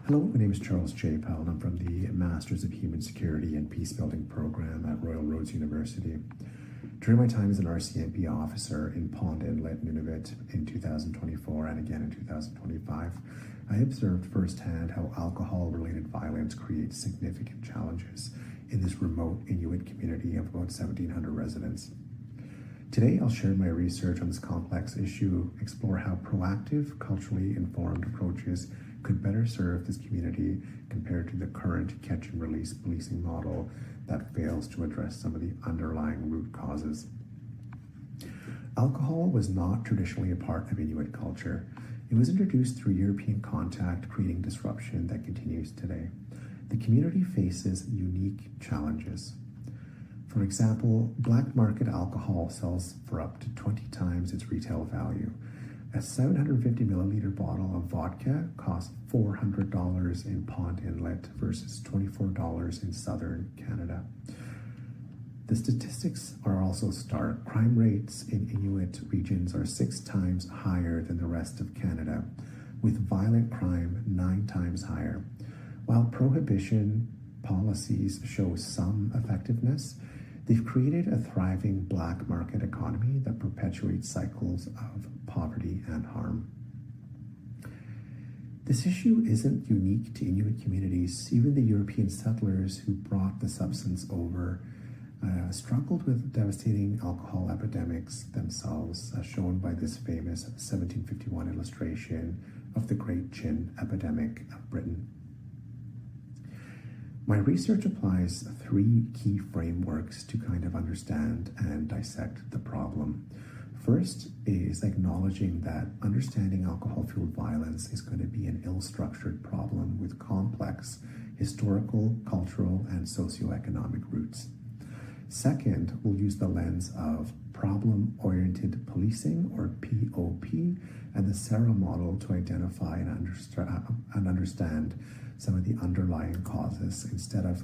Hello, my name is Charles J. Powell, and I'm from the Masters of Human Security and Peacebuilding program at Royal Roads University. During my time as an rcmp officer in Pond Inlet, Nunavut in 2024 and again in 2025, I observed firsthand how alcohol-related violence creates significant challenges in this remote Inuit community of about 1,700 residents. Today, I'll share my research on this complex issue, explore how proactive, culturally informed approaches could better serve this community compared to the current catch and release policing model that fails to address some of the underlying root causes. Alcohol was not traditionally a part of Inuit culture. It was introduced through European contact, creating disruption that continues today. The community faces unique challenges. For example, black market alcohol sells for up to 20 times its retail value. A 750 milliliter bottle of vodka costs $400 in Pond Inlet versus $24 in southern Canada. The statistics are also stark. Crime rates in Inuit regions are 6 times higher than the rest of Canada, with violent crime 9 times higher. While prohibition policies show some effectiveness, they've created a thriving black market economy that perpetuates cycles of poverty and harm. This issue isn't unique to Inuit communities. Even the European settlers who brought the substance over struggled with devastating alcohol epidemics themselves, as shown by this famous 1751 illustration of the Great Gin Epidemic of Britain. My research applies 3 key frameworks to kind of understand and dissect the problem. First is acknowledging that understanding alcohol-fueled violence is going to be an ill-structured problem with complex historical, cultural, and socioeconomic roots. Second, we'll use the lens of problem-oriented policing, or POP, and the SARA model to identify and understand some of the underlying causes. Instead of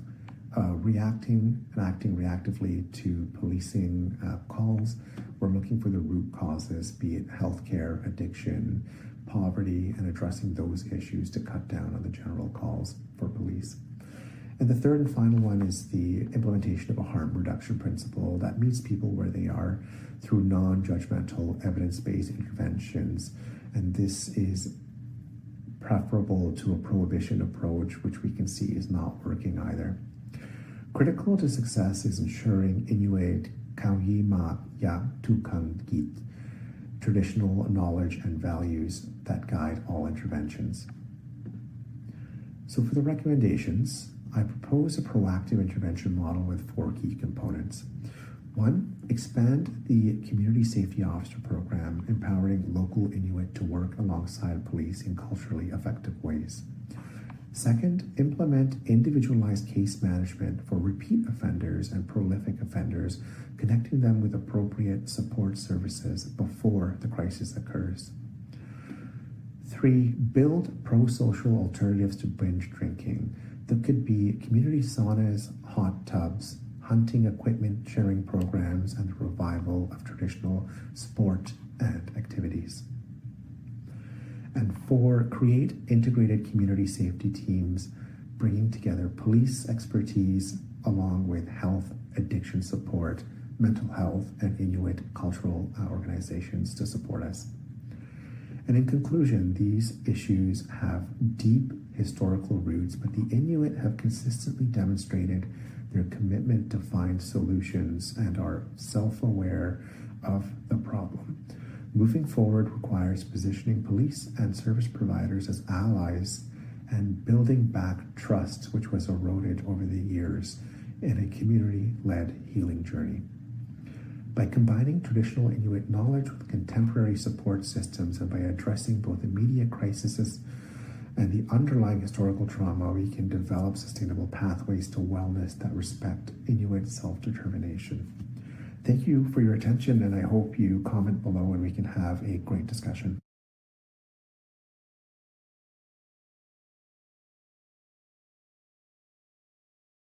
reacting and acting reactively to policing calls, we're looking for the root causes, be it healthcare, addiction, poverty, and addressing those issues to cut down on the general calls for police. And the third and final one is the implementation of a harm reduction principle that meets people where they are through non-judgmental, evidence-based interventions. And this is preferable to a prohibition approach, which we can see is not working either. Critical to success is ensuring Inuit kauyima ya tukangit, traditional knowledge and values that guide all interventions. So for the recommendations, I propose a proactive intervention model with 4 key components. 1, expand the Community Safety Officer Program, empowering local Inuit to work alongside police in culturally effective ways. 2nd, implement individualized case management for repeat offenders and prolific offenders, connecting them with appropriate support services before the crisis occurs. 3, build pro-social alternatives to binge drinking. There could be community saunas, hot tubs, hunting equipment sharing programs, and the revival of traditional sport and activities. And 4, create integrated community safety teams, bringing together police expertise along with health, addiction support, mental health, and Inuit cultural organizations to support us. And in conclusion, these issues have deep historical roots, but the Inuit have consistently demonstrated their commitment to find solutions and are self-aware of the problem. Moving forward requires positioning police and service providers as allies and building back trust, which was eroded over the years in a community-led healing journey. By combining traditional Inuit knowledge with contemporary support systems and by addressing both immediate crises and the underlying historical trauma, we can develop sustainable pathways to wellness that respect Inuit self-determination. Thank you for your attention, and I hope you comment below and we can have a great discussion.